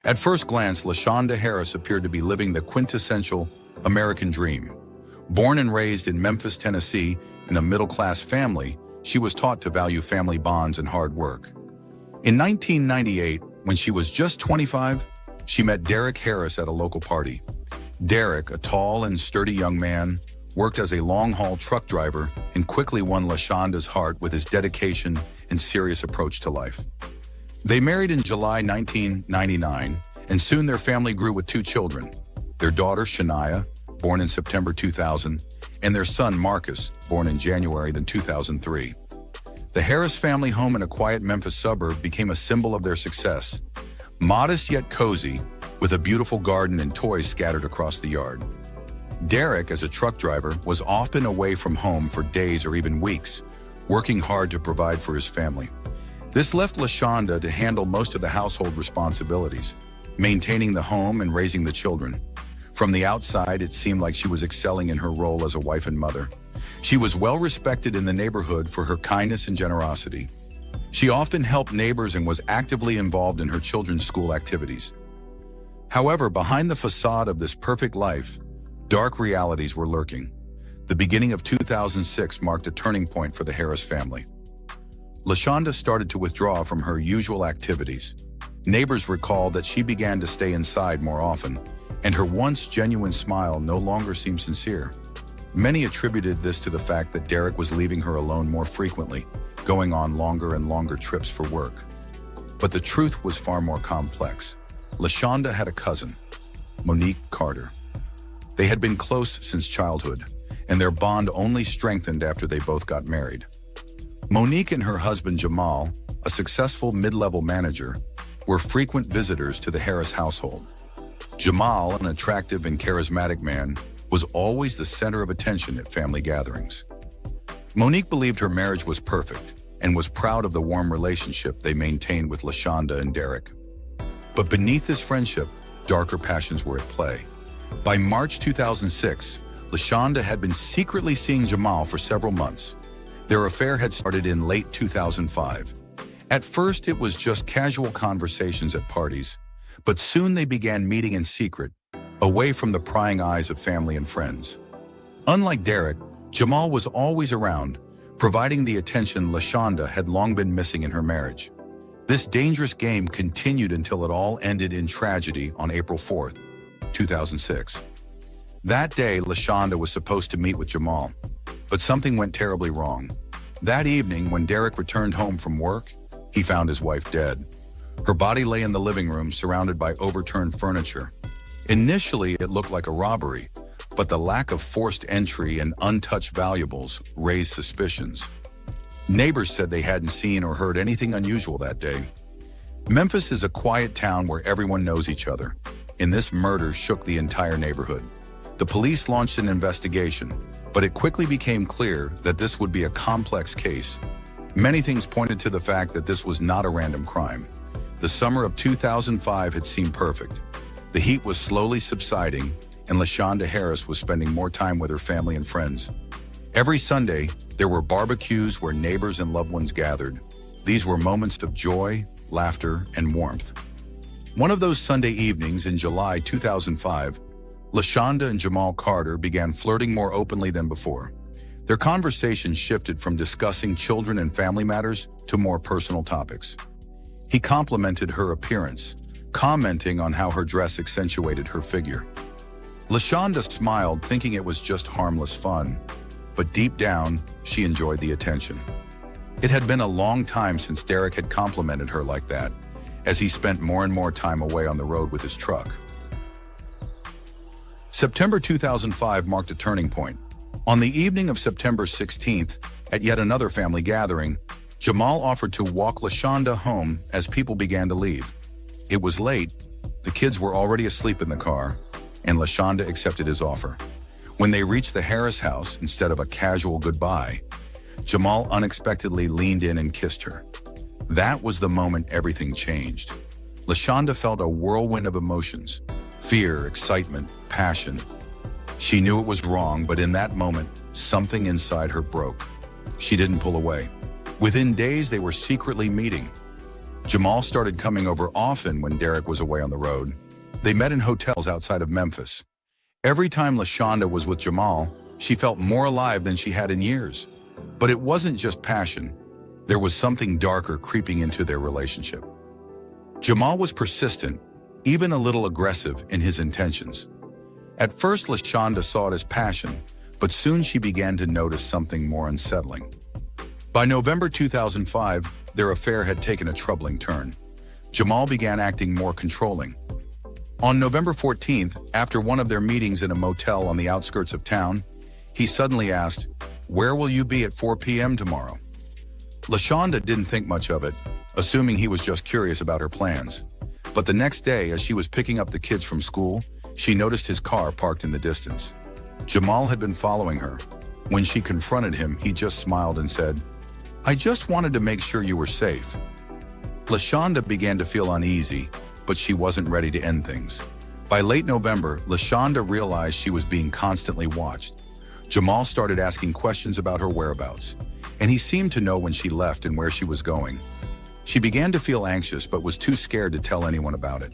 At first glance, LaShonda Harris appeared to be living the quintessential American dream. Born and raised in Memphis, Tennessee, in a middle-class family, she was taught to value family bonds and hard work. In 1998, when she was just 25, she met Derek Harris at a local party. Derek, a tall and sturdy young man, worked as a long-haul truck driver and quickly won LaShonda's heart with his dedication and serious approach to life. They married in July 1999, and soon their family grew with 2 children, their daughter Shania, born in September 2000, and their son Marcus, born in January 2003. The Harris family home in a quiet Memphis suburb became a symbol of their success. Modest yet cozy, with a beautiful garden and toys scattered across the yard. Derek, as a truck driver, was often away from home for days or even weeks, working hard to provide for his family. This left LaShonda to handle most of the household responsibilities, maintaining the home and raising the children. From the outside, it seemed like she was excelling in her role as a wife and mother. She was well respected in the neighborhood for her kindness and generosity. She often helped neighbors and was actively involved in her children's school activities. However, behind the facade of this perfect life, dark realities were lurking. The beginning of 2006 marked a turning point for the Harris family. LaShonda started to withdraw from her usual activities. Neighbors recalled that she began to stay inside more often, and her once genuine smile no longer seemed sincere. Many attributed this to the fact that Derek was leaving her alone more frequently, going on longer and longer trips for work. But the truth was far more complex. LaShonda had a cousin, Monique Carter. They had been close since childhood, and their bond only strengthened after they both got married. Monique and her husband Jamal, a successful mid-level manager, were frequent visitors to the Harris household. Jamal, an attractive and charismatic man, was always the center of attention at family gatherings. Monique believed her marriage was perfect and was proud of the warm relationship they maintained with LaShonda and Derek. But beneath this friendship, darker passions were at play. By March 2006, LaShonda had been secretly seeing Jamal for several months. Their affair had started in late 2005. At first, it was just casual conversations at parties, but soon they began meeting in secret, away from the prying eyes of family and friends. Unlike Derek, Jamal was always around, providing the attention LaShonda had long been missing in her marriage. This dangerous game continued until it all ended in tragedy on April 4, 2006. That day, LaShonda was supposed to meet with Jamal, but something went terribly wrong. That evening, when Derek returned home from work, he found his wife dead. Her body lay in the living room, surrounded by overturned furniture. Initially, it looked like a robbery, but the lack of forced entry and untouched valuables raised suspicions. Neighbors said they hadn't seen or heard anything unusual that day. Memphis is a quiet town where everyone knows each other, and this murder shook the entire neighborhood. The police launched an investigation, but it quickly became clear that this would be a complex case. Many things pointed to the fact that this was not a random crime. The summer of 2005 had seemed perfect. The heat was slowly subsiding, and LaShonda Harris was spending more time with her family and friends. Every Sunday, there were barbecues where neighbors and loved ones gathered. These were moments of joy, laughter, and warmth. One of those Sunday evenings in July 2005, LaShonda and Jamal Carter began flirting more openly than before. Their conversation shifted from discussing children and family matters to more personal topics. He complimented her appearance, commenting on how her dress accentuated her figure. LaShonda smiled, thinking it was just harmless fun, but deep down, she enjoyed the attention. It had been a long time since Derek had complimented her like that, as he spent more and more time away on the road with his truck. September 2005 marked a turning point. On the evening of September 16th, at yet another family gathering, Jamal offered to walk LaShonda home as people began to leave. It was late, the kids were already asleep in the car, and LaShonda accepted his offer. When they reached the Harris house, instead of a casual goodbye, Jamal unexpectedly leaned in and kissed her. That was the moment everything changed. LaShonda felt a whirlwind of emotions: fear, excitement, passion. She knew it was wrong, but in that moment, something inside her broke. She didn't pull away. Within days, they were secretly meeting. Jamal started coming over often when Derek was away on the road. They met in hotels outside of Memphis. Every time LaShonda was with Jamal, she felt more alive than she had in years. But it wasn't just passion. There was something darker creeping into their relationship. Jamal was persistent, even a little aggressive in his intentions. At first, LaShonda saw it as passion, but soon she began to notice something more unsettling. By November 2005, their affair had taken a troubling turn. Jamal began acting more controlling. On November 14th, after one of their meetings in a motel on the outskirts of town, he suddenly asked, "Where will you be at 4 p.m. tomorrow?" LaShonda didn't think much of it, assuming he was just curious about her plans. But the next day, as she was picking up the kids from school, she noticed his car parked in the distance. Jamal had been following her. When she confronted him, he just smiled and said, "I just wanted to make sure you were safe." LaShonda began to feel uneasy, but she wasn't ready to end things. By late November, LaShonda realized she was being constantly watched. Jamal started asking questions about her whereabouts, and he seemed to know when she left and where she was going. She began to feel anxious but was too scared to tell anyone about it.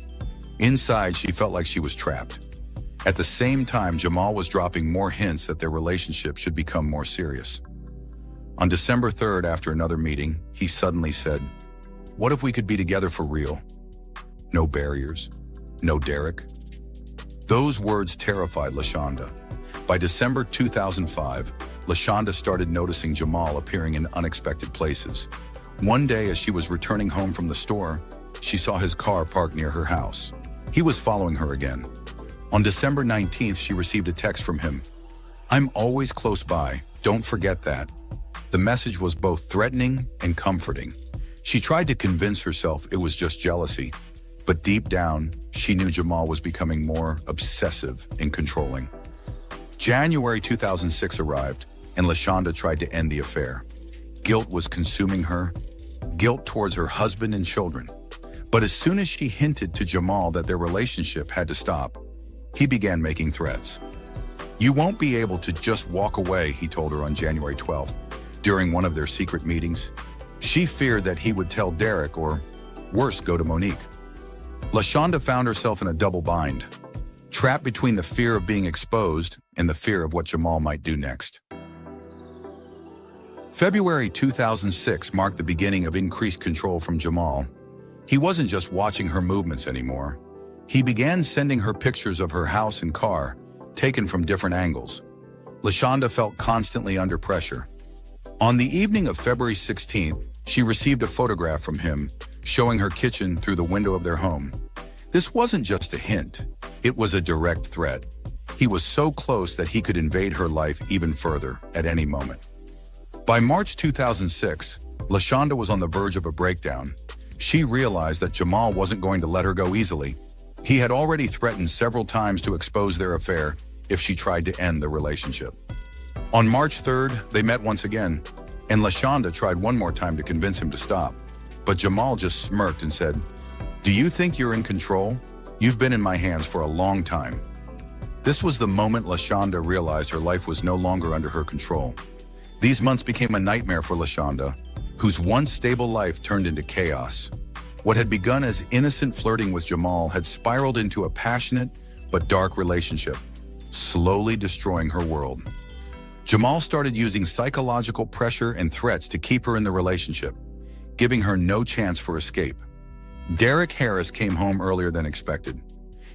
Inside, she felt like she was trapped. At the same time, Jamal was dropping more hints that their relationship should become more serious. On December 3rd, after another meeting, he suddenly said, "What if we could be together for real? No barriers, no Derek." Those words terrified LaShonda. By December 2005, LaShonda started noticing Jamal appearing in unexpected places. One day, as she was returning home from the store, she saw his car parked near her house. He was following her again. On December 19th, she received a text from him. "I'm always close by, don't forget that." The message was both threatening and comforting. She tried to convince herself it was just jealousy, but deep down, she knew Jamal was becoming more obsessive and controlling. January 2006 arrived, and LaShonda tried to end the affair. Guilt was consuming her, guilt towards her husband and children. But as soon as she hinted to Jamal that their relationship had to stop, he began making threats. "You won't be able to just walk away," he told her on January 12th, during one of their secret meetings. She feared that he would tell Derek or, worse, go to Monique. LaShonda found herself in a double bind, trapped between the fear of being exposed and the fear of what Jamal might do next. February 2006 marked the beginning of increased control from Jamal. He wasn't just watching her movements anymore. He began sending her pictures of her house and car, taken from different angles. LaShonda felt constantly under pressure. On the evening of February 16th, she received a photograph from him, showing her kitchen through the window of their home. This wasn't just a hint, it was a direct threat. He was so close that he could invade her life even further at any moment. By March 2006, LaShonda was on the verge of a breakdown. She realized that Jamal wasn't going to let her go easily. He had already threatened several times to expose their affair if she tried to end the relationship. On March 3rd, they met once again, and LaShonda tried one more time to convince him to stop. But Jamal just smirked and said, "Do you think you're in control? You've been in my hands for a long time." This was the moment LaShonda realized her life was no longer under her control. These months became a nightmare for LaShonda, whose once stable life turned into chaos. What had begun as innocent flirting with Jamal had spiraled into a passionate but dark relationship, slowly destroying her world. Jamal started using psychological pressure and threats to keep her in the relationship, giving her no chance for escape. Derek Harris came home earlier than expected.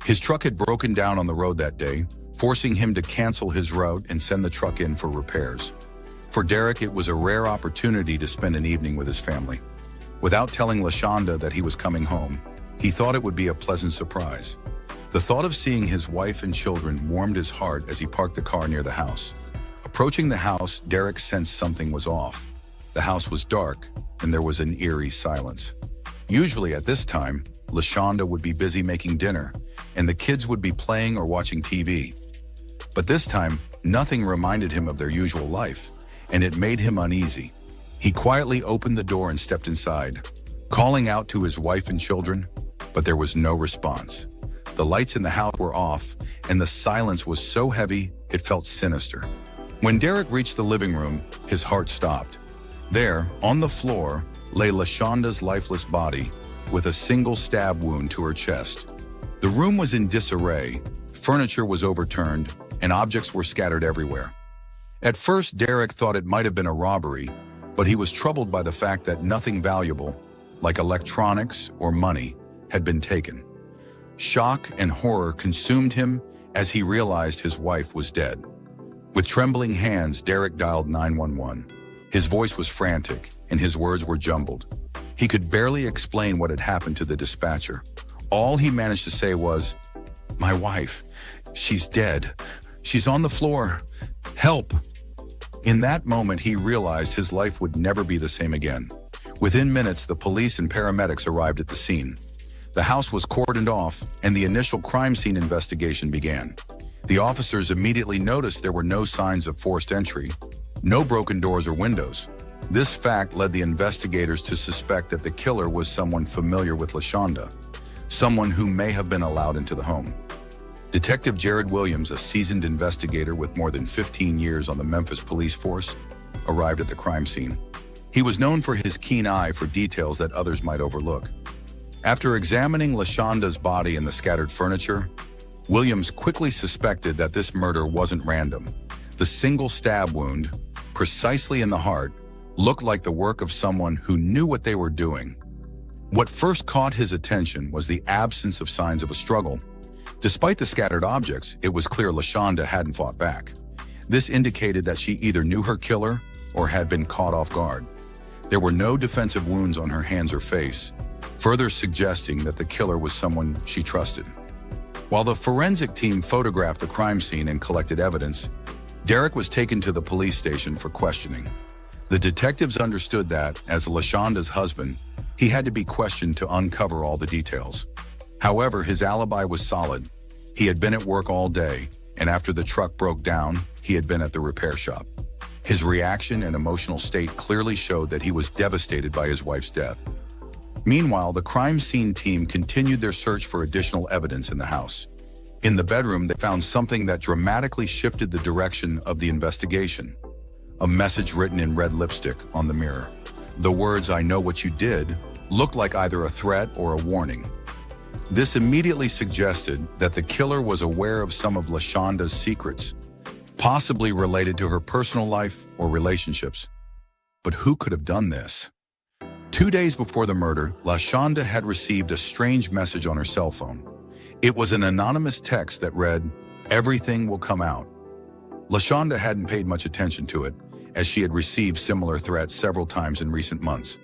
His truck had broken down on the road that day, forcing him to cancel his route and send the truck in for repairs. For Derek, it was a rare opportunity to spend an evening with his family. Without telling LaShonda that he was coming home, he thought it would be a pleasant surprise. The thought of seeing his wife and children warmed his heart as he parked the car near the house. Approaching the house, Derek sensed something was off. The house was dark, and there was an eerie silence. Usually at this time, LaShonda would be busy making dinner, and the kids would be playing or watching TV. But this time, nothing reminded him of their usual life, and it made him uneasy. He quietly opened the door and stepped inside, calling out to his wife and children, but there was no response. The lights in the house were off, and the silence was so heavy it felt sinister. When Derek reached the living room, his heart stopped. There, on the floor, lay LaShonda's lifeless body, with a single stab wound to her chest. The room was in disarray, furniture was overturned, and objects were scattered everywhere. At first, Derek thought it might have been a robbery, but he was troubled by the fact that nothing valuable, like electronics or money, had been taken. Shock and horror consumed him as he realized his wife was dead. With trembling hands, Derek dialed 911. His voice was frantic, and his words were jumbled. He could barely explain what had happened to the dispatcher. All he managed to say was, "My wife, she's dead. She's on the floor. Help!" In that moment, he realized his life would never be the same again. Within minutes, the police and paramedics arrived at the scene. The house was cordoned off, and the initial crime scene investigation began. The officers immediately noticed there were no signs of forced entry, no broken doors or windows. This fact led the investigators to suspect that the killer was someone familiar with LaShonda, someone who may have been allowed into the home. Detective Jared Williams, a seasoned investigator with more than 15 years on the Memphis police force, arrived at the crime scene. He was known for his keen eye for details that others might overlook. After examining LaShonda's body and the scattered furniture, Williams quickly suspected that this murder wasn't random. The single stab wound, precisely in the heart, looked like the work of someone who knew what they were doing. What first caught his attention was the absence of signs of a struggle. Despite the scattered objects, it was clear LaShonda hadn't fought back. This indicated that she either knew her killer or had been caught off guard. There were no defensive wounds on her hands or face, further suggesting that the killer was someone she trusted. While the forensic team photographed the crime scene and collected evidence, Derek was taken to the police station for questioning. The detectives understood that, as LaShonda's husband, he had to be questioned to uncover all the details. However, his alibi was solid. He had been at work all day, and after the truck broke down, he had been at the repair shop. His reaction and emotional state clearly showed that he was devastated by his wife's death. Meanwhile, the crime scene team continued their search for additional evidence in the house. In the bedroom, they found something that dramatically shifted the direction of the investigation. A message written in red lipstick on the mirror. The words, "I know what you did," looked like either a threat or a warning. This immediately suggested that the killer was aware of some of LaShonda's secrets, possibly related to her personal life or relationships. But who could have done this? 2 days before the murder, LaShonda had received a strange message on her cell phone. It was an anonymous text that read, "Everything will come out." LaShonda hadn't paid much attention to it, as she had received similar threats several times in recent months.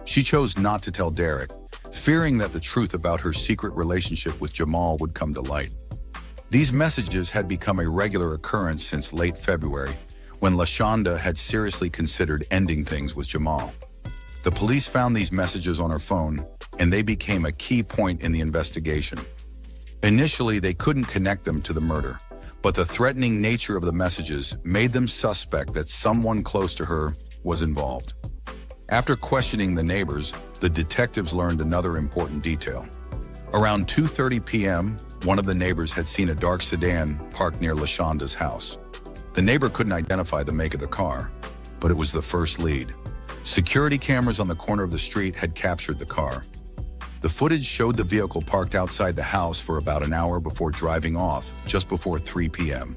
She chose not to tell Derek, fearing that the truth about her secret relationship with Jamal would come to light. These messages had become a regular occurrence since late February, when LaShonda had seriously considered ending things with Jamal. The police found these messages on her phone, and they became a key point in the investigation. Initially, they couldn't connect them to the murder, but the threatening nature of the messages made them suspect that someone close to her was involved. After questioning the neighbors, the detectives learned another important detail. Around 2:30 p.m., one of the neighbors had seen a dark sedan parked near LaShonda's house. The neighbor couldn't identify the make of the car, but it was the first lead. Security cameras on the corner of the street had captured the car. The footage showed the vehicle parked outside the house for about an hour before driving off, just before 3 p.m.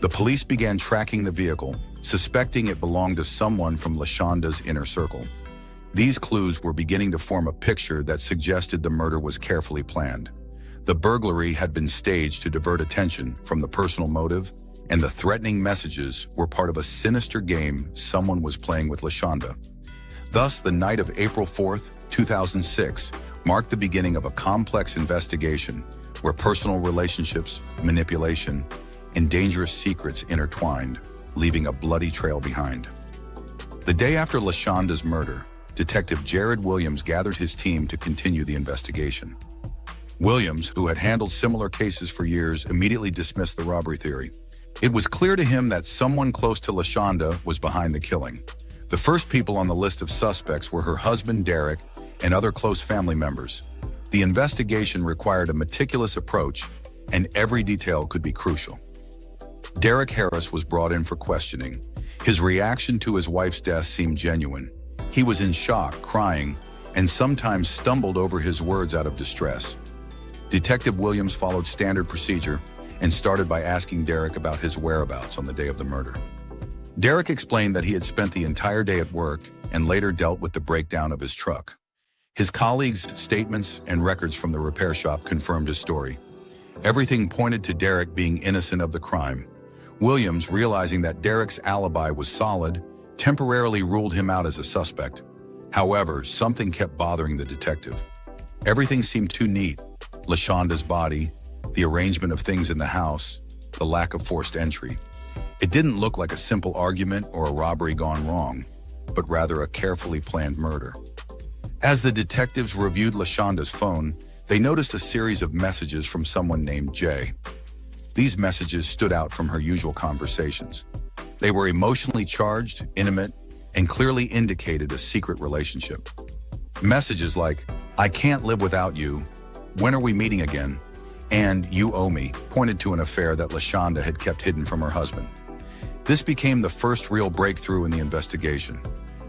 The police began tracking the vehicle, suspecting it belonged to someone from LaShonda's inner circle. These clues were beginning to form a picture that suggested the murder was carefully planned. The burglary had been staged to divert attention from the personal motive, and the threatening messages were part of a sinister game someone was playing with LaShonda. Thus, the night of April 4th, 2006, marked the beginning of a complex investigation where personal relationships, manipulation, and dangerous secrets intertwined, leaving a bloody trail behind. The day after LaShonda's murder, Detective Jared Williams gathered his team to continue the investigation. Williams, who had handled similar cases for years, immediately dismissed the robbery theory. It was clear to him that someone close to LaShonda was behind the killing. The first people on the list of suspects were her husband, Derek, and other close family members. The investigation required a meticulous approach, and every detail could be crucial. Derek Harris was brought in for questioning. His reaction to his wife's death seemed genuine. He was in shock, crying, and sometimes stumbled over his words out of distress. Detective Williams followed standard procedure and started by asking Derek about his whereabouts on the day of the murder. Derek explained that he had spent the entire day at work and later dealt with the breakdown of his truck. His colleagues' statements and records from the repair shop confirmed his story. Everything pointed to Derek being innocent of the crime. Williams, realizing that Derek's alibi was solid, temporarily ruled him out as a suspect. However, something kept bothering the detective. Everything seemed too neat. LaShonda's body, the arrangement of things in the house, the lack of forced entry. It didn't look like a simple argument or a robbery gone wrong, but rather a carefully planned murder. As the detectives reviewed LaShonda's phone, they noticed a series of messages from someone named Jay. These messages stood out from her usual conversations. They were emotionally charged, intimate, and clearly indicated a secret relationship. Messages like, "I can't live without you," "When are we meeting again?" and "You owe me," pointed to an affair that LaShonda had kept hidden from her husband. This became the first real breakthrough in the investigation.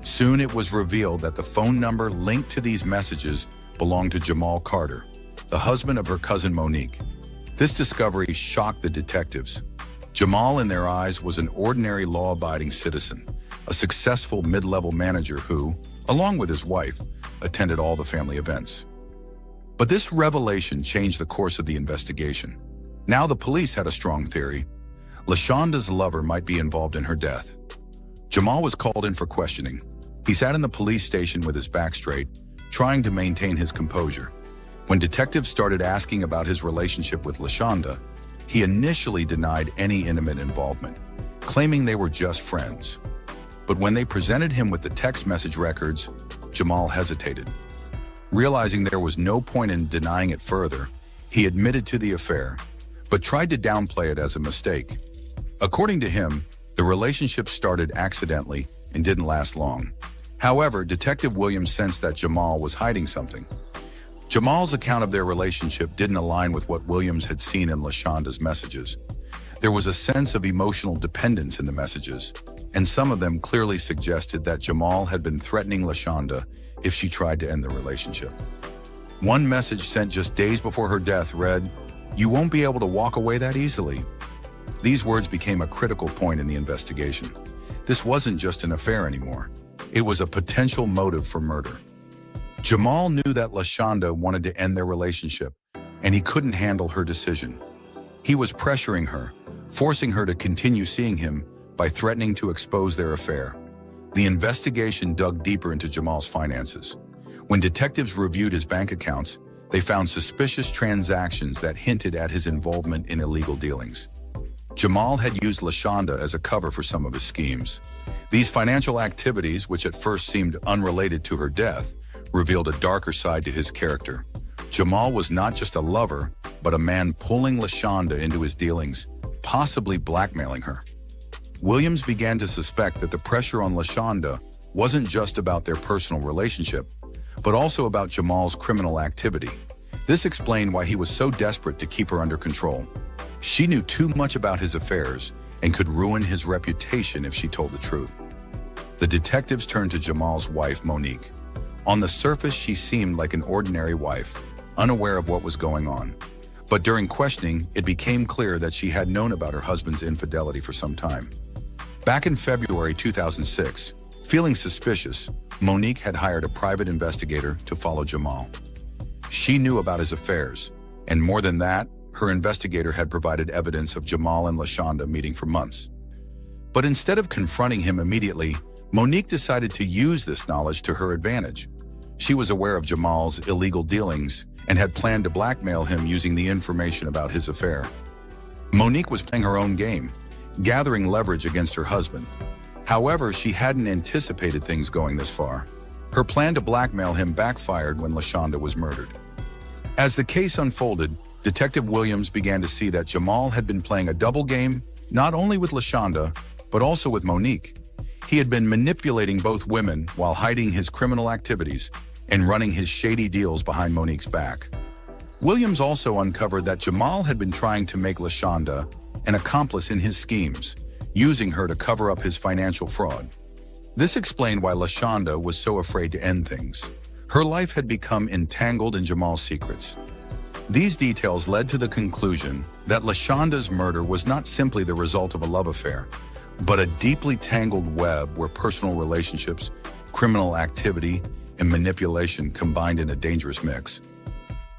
Soon it was revealed that the phone number linked to these messages belonged to Jamal Carter, the husband of her cousin Monique. This discovery shocked the detectives. Jamal, in their eyes, was an ordinary law-abiding citizen, a successful mid-level manager who, along with his wife, attended all the family events. But this revelation changed the course of the investigation. Now the police had a strong theory. LaShonda's lover might be involved in her death. Jamal was called in for questioning. He sat in the police station with his back straight, trying to maintain his composure. When detectives started asking about his relationship with LaShonda, he initially denied any intimate involvement, claiming they were just friends. But when they presented him with the text message records, Jamal hesitated. Realizing there was no point in denying it further, he admitted to the affair, but tried to downplay it as a mistake. According to him, the relationship started accidentally and didn't last long. However, Detective Williams sensed that Jamal was hiding something. Jamal's account of their relationship didn't align with what Williams had seen in LaShonda's messages. There was a sense of emotional dependence in the messages, and some of them clearly suggested that Jamal had been threatening LaShonda if she tried to end the relationship. One message sent just days before her death read, "You won't be able to walk away that easily." These words became a critical point in the investigation. This wasn't just an affair anymore. It was a potential motive for murder. Jamal knew that LaShonda wanted to end their relationship, and he couldn't handle her decision. He was pressuring her, forcing her to continue seeing him by threatening to expose their affair. The investigation dug deeper into Jamal's finances. When detectives reviewed his bank accounts, they found suspicious transactions that hinted at his involvement in illegal dealings. Jamal had used LaShonda as a cover for some of his schemes. These financial activities, which at first seemed unrelated to her death, revealed a darker side to his character. Jamal was not just a lover, but a man pulling LaShonda into his dealings, possibly blackmailing her. Williams began to suspect that the pressure on LaShonda wasn't just about their personal relationship, but also about Jamal's criminal activity. This explained why he was so desperate to keep her under control. She knew too much about his affairs and could ruin his reputation if she told the truth. The detectives turned to Jamal's wife, Monique. On the surface, she seemed like an ordinary wife, unaware of what was going on. But during questioning, it became clear that she had known about her husband's infidelity for some time. Back in February 2006, feeling suspicious, Monique had hired a private investigator to follow Jamal. She knew about his affairs, and more than that, her investigator had provided evidence of Jamal and LaShonda meeting for months. But instead of confronting him immediately, Monique decided to use this knowledge to her advantage. She was aware of Jamal's illegal dealings and had planned to blackmail him using the information about his affair. Monique was playing her own game, gathering leverage against her husband. However, she hadn't anticipated things going this far. Her plan to blackmail him backfired when LaShonda was murdered. As the case unfolded, Detective Williams began to see that Jamal had been playing a double game, not only with LaShonda, but also with Monique. He had been manipulating both women while hiding his criminal activities and running his shady deals behind Monique's back. Williams also uncovered that Jamal had been trying to make LaShonda an accomplice in his schemes, using her to cover up his financial fraud. This explained why LaShonda was so afraid to end things. Her life had become entangled in Jamal's secrets. These details led to the conclusion that LaShonda's murder was not simply the result of a love affair, but a deeply tangled web where personal relationships, criminal activity, and manipulation combined in a dangerous mix.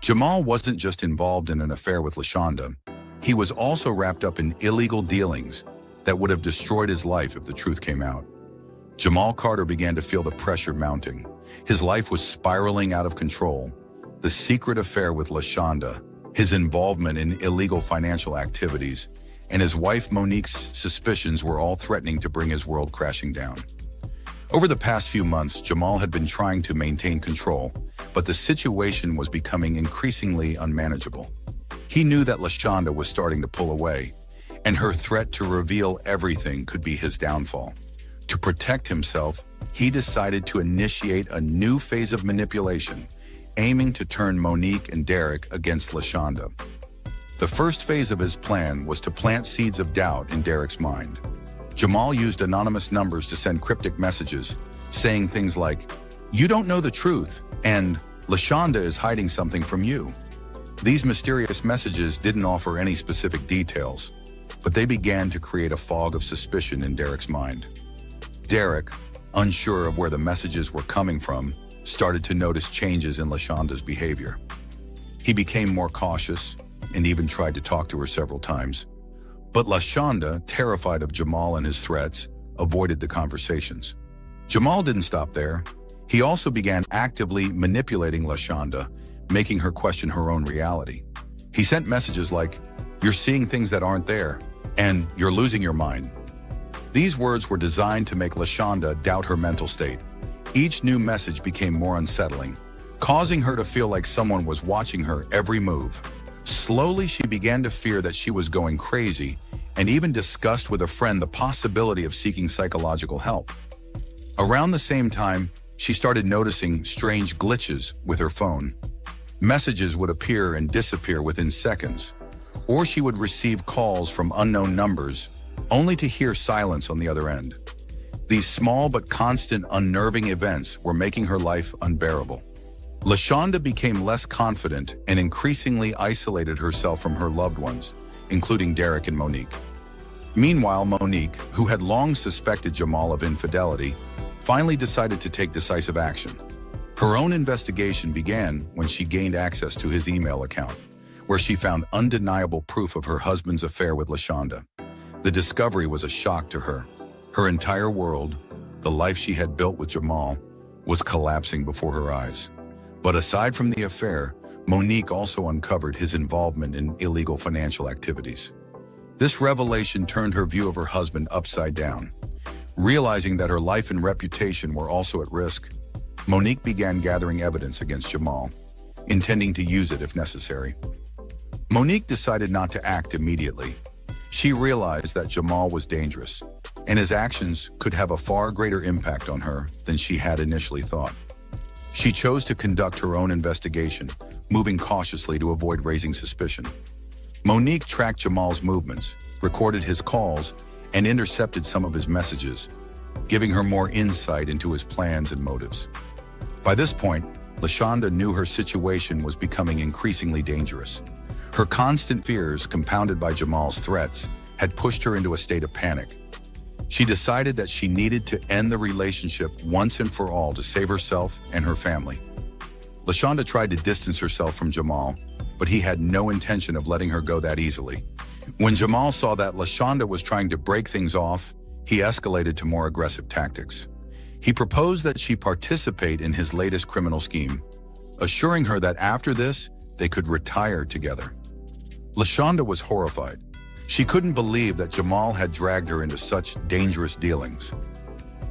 Jamal wasn't just involved in an affair with LaShonda, he was also wrapped up in illegal dealings that would have destroyed his life if the truth came out. Jamal Carter began to feel the pressure mounting. His life was spiraling out of control. The secret affair with LaShonda, his involvement in illegal financial activities, and his wife Monique's suspicions were all threatening to bring his world crashing down. Over the past few months, Jamal had been trying to maintain control, but the situation was becoming increasingly unmanageable. He knew that LaShonda was starting to pull away, and her threat to reveal everything could be his downfall. To protect himself, he decided to initiate a new phase of manipulation, aiming to turn Monique and Derek against LaShonda. The first phase of his plan was to plant seeds of doubt in Derek's mind. Jamal used anonymous numbers to send cryptic messages, saying things like, "You don't know the truth," and "LaShonda is hiding something from you." These mysterious messages didn't offer any specific details, but they began to create a fog of suspicion in Derek's mind. Derek, unsure of where the messages were coming from, started to notice changes in LaShonda's behavior. He became more cautious and even tried to talk to her several times. But LaShonda, terrified of Jamal and his threats, avoided the conversations. Jamal didn't stop there. He also began actively manipulating LaShonda, making her question her own reality. He sent messages like, "You're seeing things that aren't there," and "You're losing your mind." These words were designed to make LaShonda doubt her mental state. Each new message became more unsettling, causing her to feel like someone was watching her every move. Slowly, she began to fear that she was going crazy and even discussed with a friend the possibility of seeking psychological help. Around the same time, she started noticing strange glitches with her phone. Messages would appear and disappear within seconds, or she would receive calls from unknown numbers, only to hear silence on the other end. These small but constant unnerving events were making her life unbearable. LaShonda became less confident and increasingly isolated herself from her loved ones, including Derek and Monique. Meanwhile, Monique, who had long suspected Jamal of infidelity, finally decided to take decisive action. Her own investigation began when she gained access to his email account, where she found undeniable proof of her husband's affair with LaShonda. The discovery was a shock to her. Her entire world, the life she had built with Jamal, was collapsing before her eyes. But aside from the affair, Monique also uncovered his involvement in illegal financial activities. This revelation turned her view of her husband upside down. Realizing that her life and reputation were also at risk, Monique began gathering evidence against Jamal, intending to use it if necessary. Monique decided not to act immediately. She realized that Jamal was dangerous, and his actions could have a far greater impact on her than she had initially thought. She chose to conduct her own investigation, moving cautiously to avoid raising suspicion. Monique tracked Jamal's movements, recorded his calls, and intercepted some of his messages, giving her more insight into his plans and motives. By this point, LaShonda knew her situation was becoming increasingly dangerous. Her constant fears, compounded by Jamal's threats, had pushed her into a state of panic. She decided that she needed to end the relationship once and for all to save herself and her family. LaShonda tried to distance herself from Jamal, but he had no intention of letting her go that easily. When Jamal saw that LaShonda was trying to break things off, he escalated to more aggressive tactics. He proposed that she participate in his latest criminal scheme, assuring her that after this, they could retire together. LaShonda was horrified. She couldn't believe that Jamal had dragged her into such dangerous dealings.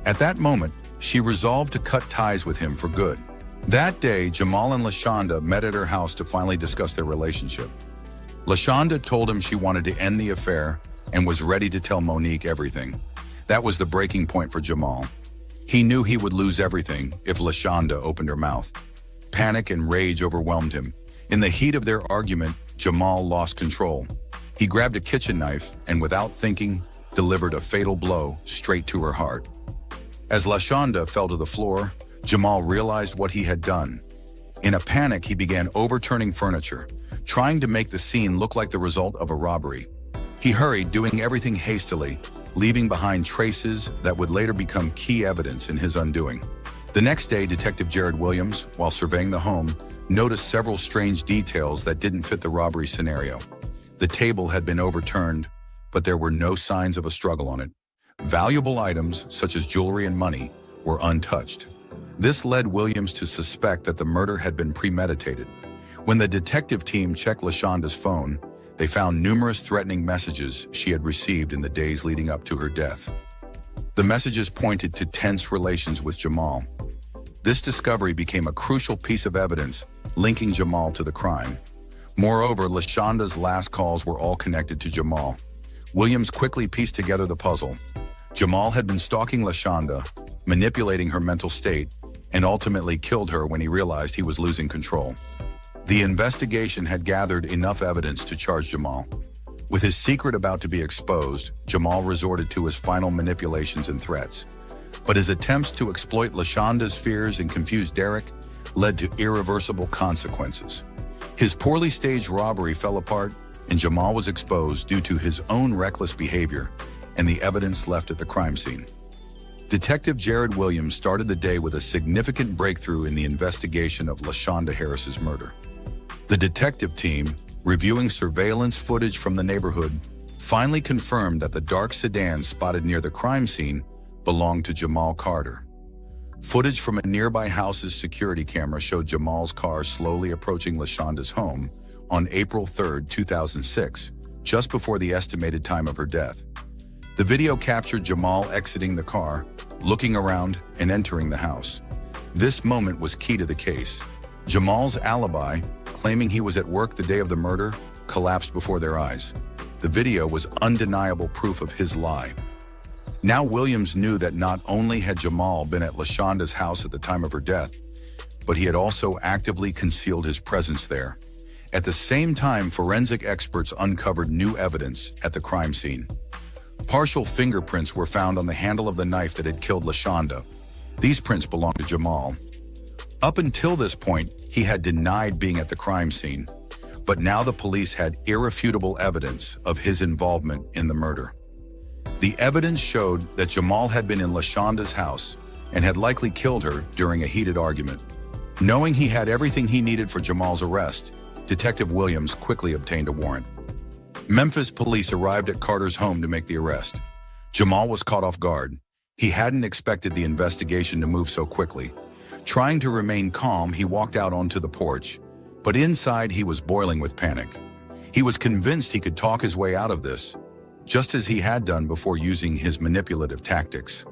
At that moment, she resolved to cut ties with him for good. That day, Jamal and LaShonda met at her house to finally discuss their relationship. LaShonda told him she wanted to end the affair and was ready to tell Monique everything. That was the breaking point for Jamal. He knew he would lose everything if LaShonda opened her mouth. Panic and rage overwhelmed him. In the heat of their argument, Jamal lost control. He grabbed a kitchen knife and, without thinking, delivered a fatal blow straight to her heart. As LaShonda fell to the floor, Jamal realized what he had done. In a panic, he began overturning furniture, trying to make the scene look like the result of a robbery. He hurried, doing everything hastily, leaving behind traces that would later become key evidence in his undoing. The next day, Detective Jared Williams, while surveying the home, noticed several strange details that didn't fit the robbery scenario. The table had been overturned, but there were no signs of a struggle on it. Valuable items, such as jewelry and money, were untouched. This led Williams to suspect that the murder had been premeditated. When the detective team checked LaShonda's phone, they found numerous threatening messages she had received in the days leading up to her death. The messages pointed to tense relations with Jamal. This discovery became a crucial piece of evidence linking Jamal to the crime. Moreover, LaShonda's last calls were all connected to Jamal. Williams quickly pieced together the puzzle. Jamal had been stalking LaShonda, manipulating her mental state, and ultimately killed her when he realized he was losing control. The investigation had gathered enough evidence to charge Jamal. With his secret about to be exposed, Jamal resorted to his final manipulations and threats. But his attempts to exploit LaShonda's fears and confuse Derek led to irreversible consequences. His poorly staged robbery fell apart, and Jamal was exposed due to his own reckless behavior and the evidence left at the crime scene. Detective Jared Williams started the day with a significant breakthrough in the investigation of LaShonda Harris's murder. The detective team, reviewing surveillance footage from the neighborhood, finally confirmed that the dark sedan spotted near the crime scene belonged to Jamal Carter. Footage from a nearby house's security camera showed Jamal's car slowly approaching LaShonda's home on April 3, 2006, just before the estimated time of her death. The video captured Jamal exiting the car, looking around, and entering the house. This moment was key to the case. Jamal's alibi, claiming he was at work the day of the murder, collapsed before their eyes. The video was undeniable proof of his lie. Now Williams knew that not only had Jamal been at LaShonda's house at the time of her death, but he had also actively concealed his presence there. At the same time, forensic experts uncovered new evidence at the crime scene. Partial fingerprints were found on the handle of the knife that had killed LaShonda. These prints belonged to Jamal. Up until this point, he had denied being at the crime scene, but now the police had irrefutable evidence of his involvement in the murder. The evidence showed that Jamal had been in LaShonda's house and had likely killed her during a heated argument. Knowing he had everything he needed for Jamal's arrest, Detective Williams quickly obtained a warrant. Memphis police arrived at Carter's home to make the arrest. Jamal was caught off guard. He hadn't expected the investigation to move so quickly. Trying to remain calm, he walked out onto the porch, but inside he was boiling with panic. He was convinced he could talk his way out of this, just as he had done before using his manipulative tactics.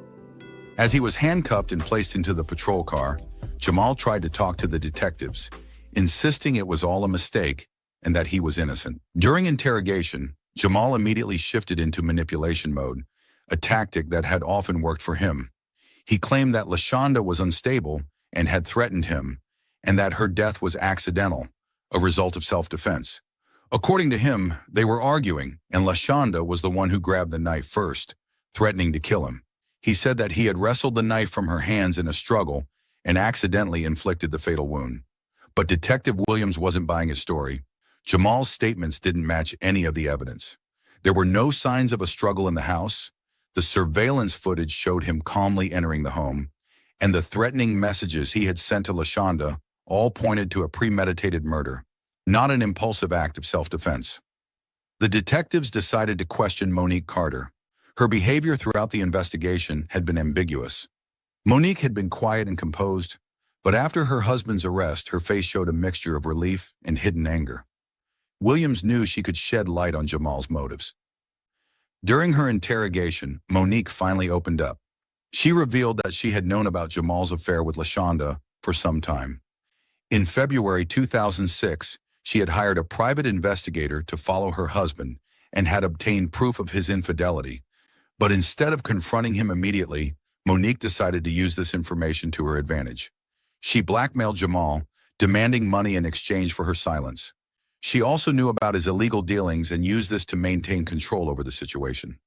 As he was handcuffed and placed into the patrol car, Jamal tried to talk to the detectives, insisting it was all a mistake and that he was innocent. During interrogation, Jamal immediately shifted into manipulation mode, a tactic that had often worked for him. He claimed that LaShonda was unstable and had threatened him, and that her death was accidental, a result of self-defense. According to him, they were arguing, and LaShonda was the one who grabbed the knife first, threatening to kill him. He said that he had wrestled the knife from her hands in a struggle and accidentally inflicted the fatal wound. But Detective Williams wasn't buying his story. Jamal's statements didn't match any of the evidence. There were no signs of a struggle in the house. The surveillance footage showed him calmly entering the home, and the threatening messages he had sent to LaShonda all pointed to a premeditated murder, not an impulsive act of self-defense. The detectives decided to question Monique Carter. Her behavior throughout the investigation had been ambiguous. Monique had been quiet and composed, but after her husband's arrest, her face showed a mixture of relief and hidden anger. Williams knew she could shed light on Jamal's motives. During her interrogation, Monique finally opened up. She revealed that she had known about Jamal's affair with LaShonda for some time. In February 2006, she had hired a private investigator to follow her husband and had obtained proof of his infidelity. But instead of confronting him immediately, Monique decided to use this information to her advantage. She blackmailed Jamal, demanding money in exchange for her silence. She also knew about his illegal dealings and used this to maintain control over the situation.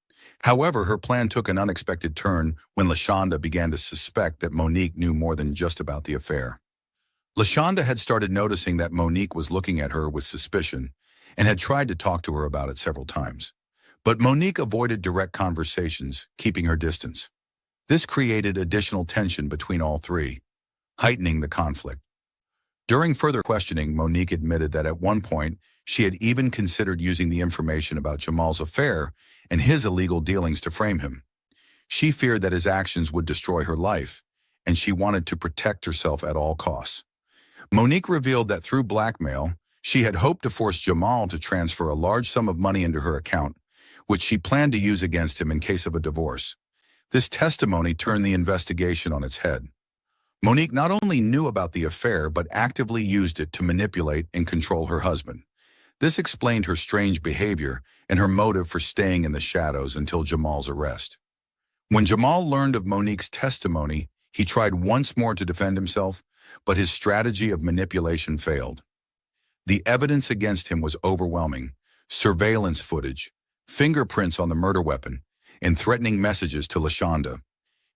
However, her plan took an unexpected turn when LaShonda began to suspect that Monique knew more than just about the affair. LaShonda had started noticing that Monique was looking at her with suspicion and had tried to talk to her about it several times. But Monique avoided direct conversations, keeping her distance. This created additional tension between all three, heightening the conflict. During further questioning, Monique admitted that at one point she had even considered using the information about Jamal's affair and his illegal dealings to frame him. She feared that his actions would destroy her life, and she wanted to protect herself at all costs. Monique revealed that through blackmail, she had hoped to force Jamal to transfer a large sum of money into her account, which she planned to use against him in case of a divorce. This testimony turned the investigation on its head. Monique not only knew about the affair but actively used it to manipulate and control her husband. This explained her strange behavior and her motive for staying in the shadows until Jamal's arrest. When Jamal learned of Monique's testimony, he tried once more to defend himself, but his strategy of manipulation failed. The evidence against him was overwhelming: surveillance footage, fingerprints on the murder weapon, and threatening messages to LaShonda.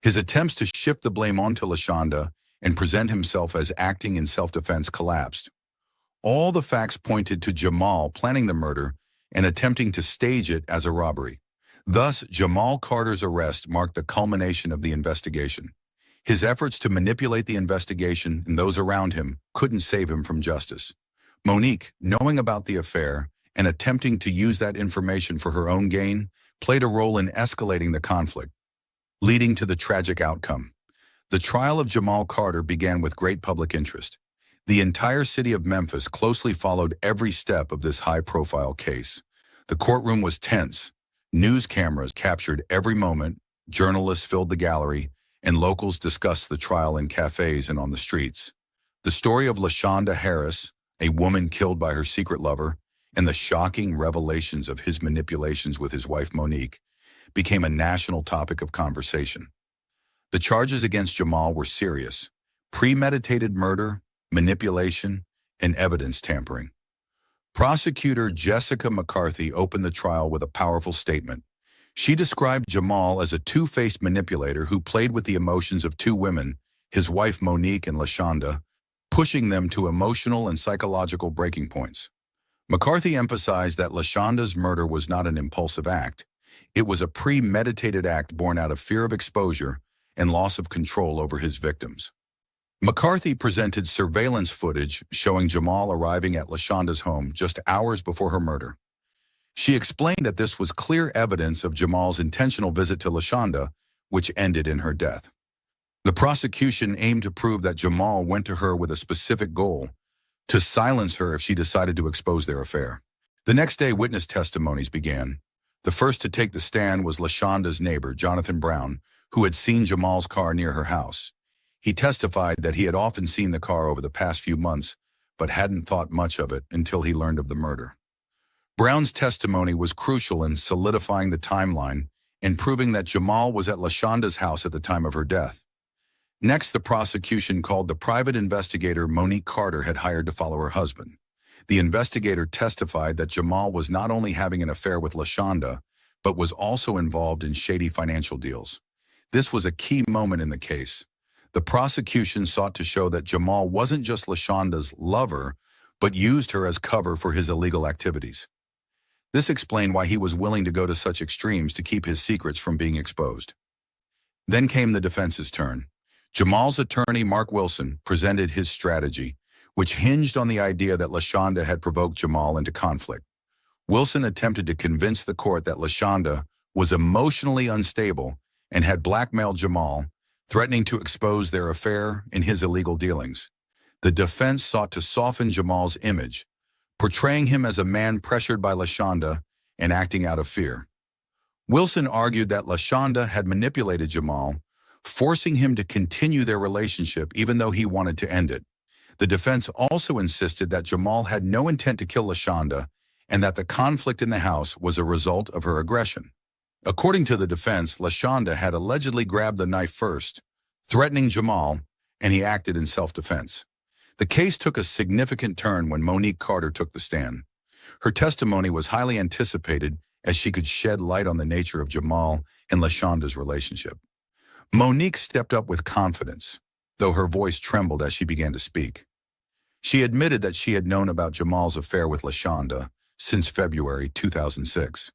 His attempts to shift the blame onto LaShonda and present himself as acting in self-defense collapsed. All the facts pointed to Jamal planning the murder and attempting to stage it as a robbery. Thus, Jamal Carter's arrest marked the culmination of the investigation. His efforts to manipulate the investigation and those around him couldn't save him from justice. Monique, knowing about the affair and attempting to use that information for her own gain, played a role in escalating the conflict, leading to the tragic outcome. The trial of Jamal Carter began with great public interest. The entire city of Memphis closely followed every step of this high-profile case. The courtroom was tense. News cameras captured every moment, journalists filled the gallery, and locals discussed the trial in cafes and on the streets. The story of LaShonda Harris, a woman killed by her secret lover, and the shocking revelations of his manipulations with his wife Monique became a national topic of conversation. The charges against Jamal were serious: premeditated murder, manipulation, and evidence tampering. Prosecutor Jessica McCarthy opened the trial with a powerful statement. She described Jamal as a two-faced manipulator who played with the emotions of two women, his wife Monique and LaShonda, pushing them to emotional and psychological breaking points. McCarthy emphasized that LaShonda's murder was not an impulsive act. It was a premeditated act born out of fear of exposure and loss of control over his victims. McCarthy presented surveillance footage showing Jamal arriving at LaShonda's home just hours before her murder. She explained that this was clear evidence of Jamal's intentional visit to LaShonda, which ended in her death. The prosecution aimed to prove that Jamal went to her with a specific goal: to silence her if she decided to expose their affair. The next day, witness testimonies began. The first to take the stand was LaShonda's neighbor, Jonathan Brown, who had seen Jamal's car near her house. He testified that he had often seen the car over the past few months, but hadn't thought much of it until he learned of the murder. Brown's testimony was crucial in solidifying the timeline and proving that Jamal was at LaShonda's house at the time of her death. Next, the prosecution called the private investigator Monique Carter had hired to follow her husband. The investigator testified that Jamal was not only having an affair with LaShonda, but was also involved in shady financial deals. This was a key moment in the case. The prosecution sought to show that Jamal wasn't just LaShonda's lover, but used her as cover for his illegal activities. This explained why he was willing to go to such extremes to keep his secrets from being exposed. Then came the defense's turn. Jamal's attorney, Mark Wilson, presented his strategy, which hinged on the idea that LaShonda had provoked Jamal into conflict. Wilson attempted to convince the court that LaShonda was emotionally unstable and had blackmailed Jamal, threatening to expose their affair and his illegal dealings. The defense sought to soften Jamal's image, portraying him as a man pressured by LaShonda and acting out of fear. Wilson argued that LaShonda had manipulated Jamal, forcing him to continue their relationship even though he wanted to end it. The defense also insisted that Jamal had no intent to kill LaShonda and that the conflict in the house was a result of her aggression. According to the defense, LaShonda had allegedly grabbed the knife first, threatening Jamal, and he acted in self-defense. The case took a significant turn when Monique Carter took the stand. Her testimony was highly anticipated as she could shed light on the nature of Jamal and LaShonda's relationship. Monique stepped up with confidence, though her voice trembled as she began to speak. She admitted that she had known about Jamal's affair with LaShonda since February 2006.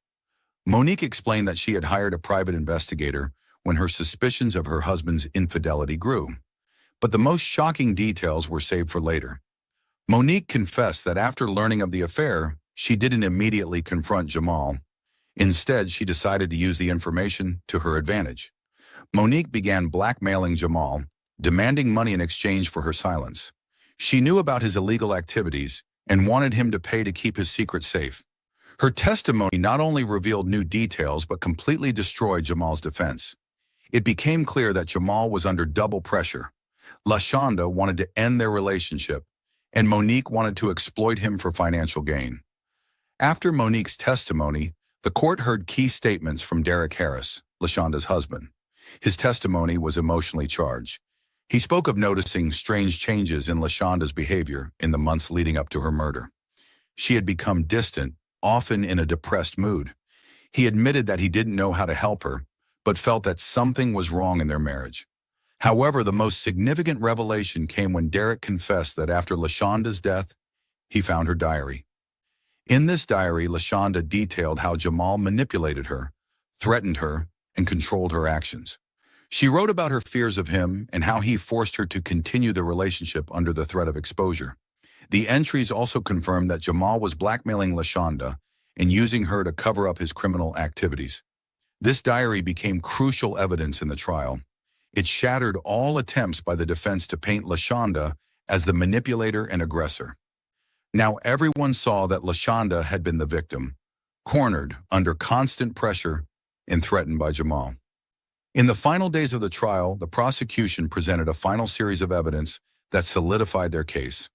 Monique explained that she had hired a private investigator when her suspicions of her husband's infidelity grew. But the most shocking details were saved for later. Monique confessed that after learning of the affair, she didn't immediately confront Jamal. Instead, she decided to use the information to her advantage. Monique began blackmailing Jamal, demanding money in exchange for her silence. She knew about his illegal activities and wanted him to pay to keep his secret safe. Her testimony not only revealed new details but completely destroyed Jamal's defense. It became clear that Jamal was under double pressure. LaShonda wanted to end their relationship, and Monique wanted to exploit him for financial gain. After Monique's testimony, the court heard key statements from Derek Harris, LaShonda's husband. His testimony was emotionally charged. He spoke of noticing strange changes in LaShonda's behavior in the months leading up to her murder. She had become distant, often in a depressed mood. He admitted that he didn't know how to help her, but felt that something was wrong in their marriage. However, the most significant revelation came when Derek confessed that after LaShonda's death, he found her diary. In this diary, LaShonda detailed how Jamal manipulated her, threatened her, and controlled her actions. She wrote about her fears of him and how he forced her to continue the relationship under the threat of exposure. The entries also confirmed that Jamal was blackmailing LaShonda and using her to cover up his criminal activities. This diary became crucial evidence in the trial. It shattered all attempts by the defense to paint LaShonda as the manipulator and aggressor. Now everyone saw that LaShonda had been the victim, cornered under constant pressure and threatened by Jamal. In the final days of the trial, the prosecution presented a final series of evidence that solidified their case.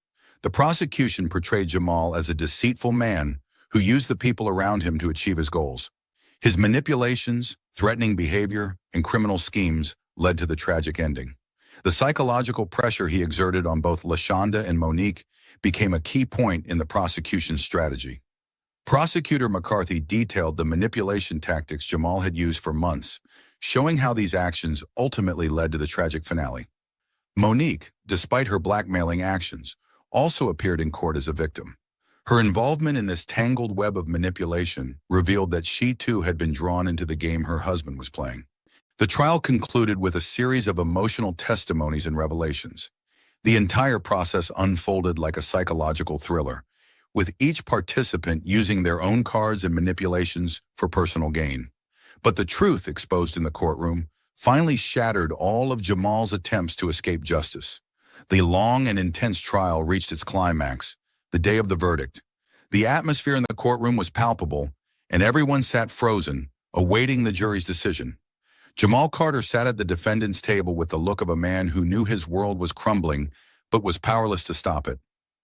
The prosecution portrayed Jamal as a deceitful man who used the people around him to achieve his goals. His manipulations, threatening behavior, and criminal schemes led to the tragic ending. The psychological pressure he exerted on both LaShonda and Monique became a key point in the prosecution's strategy. Prosecutor McCarthy detailed the manipulation tactics Jamal had used for months, showing how these actions ultimately led to the tragic finale. Monique, despite her blackmailing actions, also appeared in court as a victim. Her involvement in this tangled web of manipulation revealed that she too had been drawn into the game her husband was playing. The trial concluded with a series of emotional testimonies and revelations. The entire process unfolded like a psychological thriller, with each participant using their own cards and manipulations for personal gain. But the truth exposed in the courtroom finally shattered all of Jamal's attempts to escape justice. The long and intense trial reached its climax, the day of the verdict. The atmosphere in the courtroom was palpable, and everyone sat frozen, awaiting the jury's decision. Jamal Carter sat at the defendant's table with the look of a man who knew his world was crumbling, but was powerless to stop it.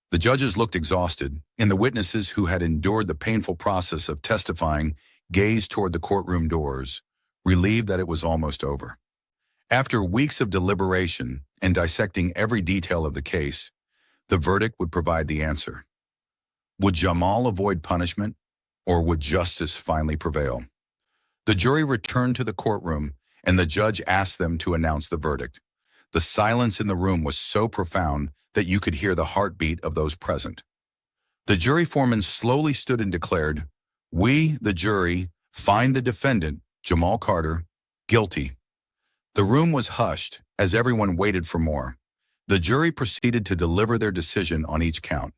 The judges looked exhausted, and the witnesses who had endured the painful process of testifying gazed toward the courtroom doors, relieved that it was almost over. After weeks of deliberation and dissecting every detail of the case, the verdict would provide the answer. Would Jamal avoid punishment, or would justice finally prevail? The jury returned to the courtroom, and the judge asked them to announce the verdict. The silence in the room was so profound that you could hear the heartbeat of those present. The jury foreman slowly stood and declared, "We, the jury, find the defendant, Jamal Carter, guilty." The room was hushed as everyone waited for more. The jury proceeded to deliver their decision on each count.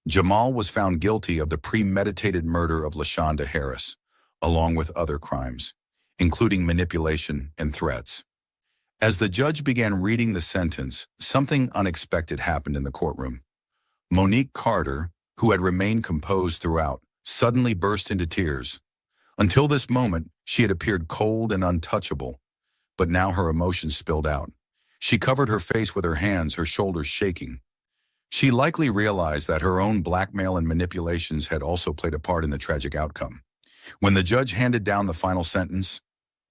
Jamal was found guilty of the premeditated murder of LaShonda Harris, along with other crimes, including manipulation and threats. As the judge began reading the sentence, something unexpected happened in the courtroom. Monique Carter, who had remained composed throughout, suddenly burst into tears. Until this moment, she had appeared cold and untouchable, but now her emotions spilled out. She covered her face with her hands, her shoulders shaking. She likely realized that her own blackmail and manipulations had also played a part in the tragic outcome. When the judge handed down the final sentence,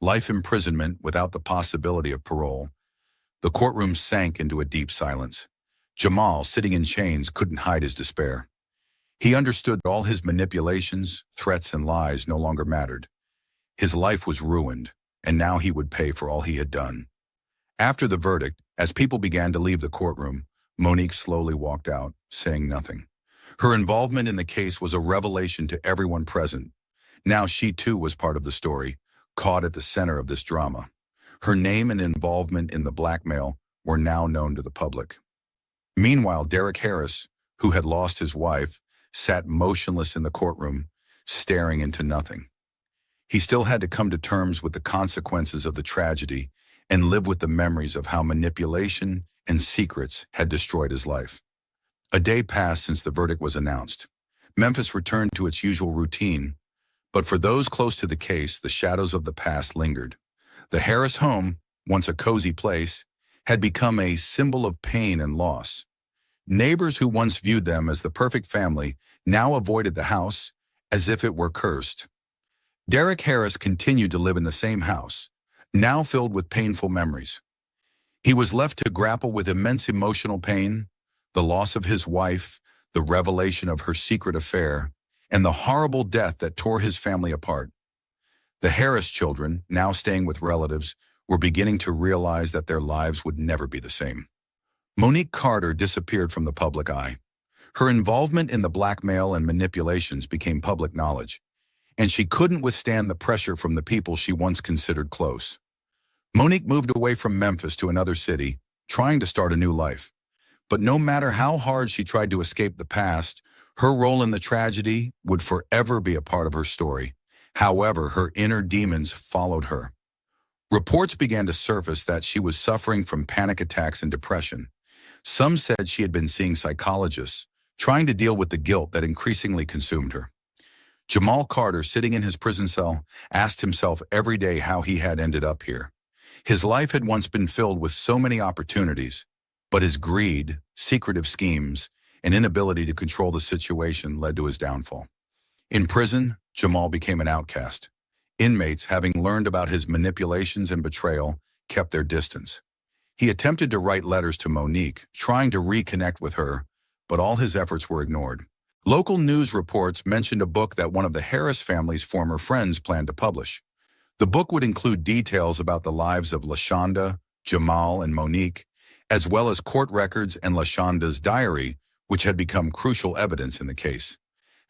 life imprisonment without the possibility of parole, the courtroom sank into a deep silence. Jamal, sitting in chains, couldn't hide his despair. He understood that all his manipulations, threats, and lies no longer mattered. His life was ruined, and now he would pay for all he had done. After the verdict, as people began to leave the courtroom, Monique slowly walked out, saying nothing. Her involvement in the case was a revelation to everyone present. Now she too was part of the story, caught at the center of this drama. Her name and involvement in the blackmail were now known to the public. Meanwhile, Derek Harris, who had lost his wife, sat motionless in the courtroom, staring into nothing. He still had to come to terms with the consequences of the tragedy and live with the memories of how manipulation and secrets had destroyed his life. A day passed since the verdict was announced. Memphis returned to its usual routine, but for those close to the case, the shadows of the past lingered. The Harris home, once a cozy place, had become a symbol of pain and loss. Neighbors who once viewed them as the perfect family now avoided the house as if it were cursed. Derek Harris continued to live in the same house, now filled with painful memories. He was left to grapple with immense emotional pain, the loss of his wife, the revelation of her secret affair, and the horrible death that tore his family apart. The Harris children, now staying with relatives, were beginning to realize that their lives would never be the same. Monique Carter disappeared from the public eye. Her involvement in the blackmail and manipulations became public knowledge, and she couldn't withstand the pressure from the people she once considered close. Monique moved away from Memphis to another city, trying to start a new life. But no matter how hard she tried to escape the past, her role in the tragedy would forever be a part of her story. However, her inner demons followed her. Reports began to surface that she was suffering from panic attacks and depression. Some said she had been seeing psychologists, trying to deal with the guilt that increasingly consumed her. Jamal Carter, sitting in his prison cell, asked himself every day how he had ended up here. His life had once been filled with so many opportunities, but his greed, secretive schemes, and inability to control the situation led to his downfall. In prison, Jamal became an outcast. Inmates, having learned about his manipulations and betrayal, kept their distance. He attempted to write letters to Monique, trying to reconnect with her, but all his efforts were ignored. Local news reports mentioned a book that one of the Harris family's former friends planned to publish. The book would include details about the lives of LaShonda, Jamal, and Monique, as well as court records and LaShonda's diary, which had become crucial evidence in the case.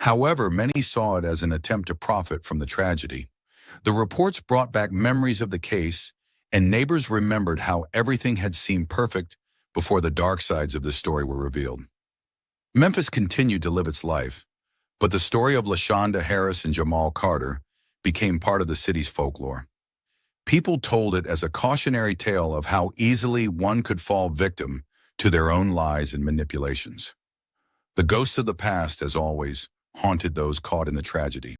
However, many saw it as an attempt to profit from the tragedy. The reports brought back memories of the case, and neighbors remembered how everything had seemed perfect before the dark sides of the story were revealed. Memphis continued to live its life, but the story of LaShonda Harris and Jamal Carter became part of the city's folklore. People told it as a cautionary tale of how easily one could fall victim to their own lies and manipulations. The ghosts of the past, as always, haunted those caught in the tragedy.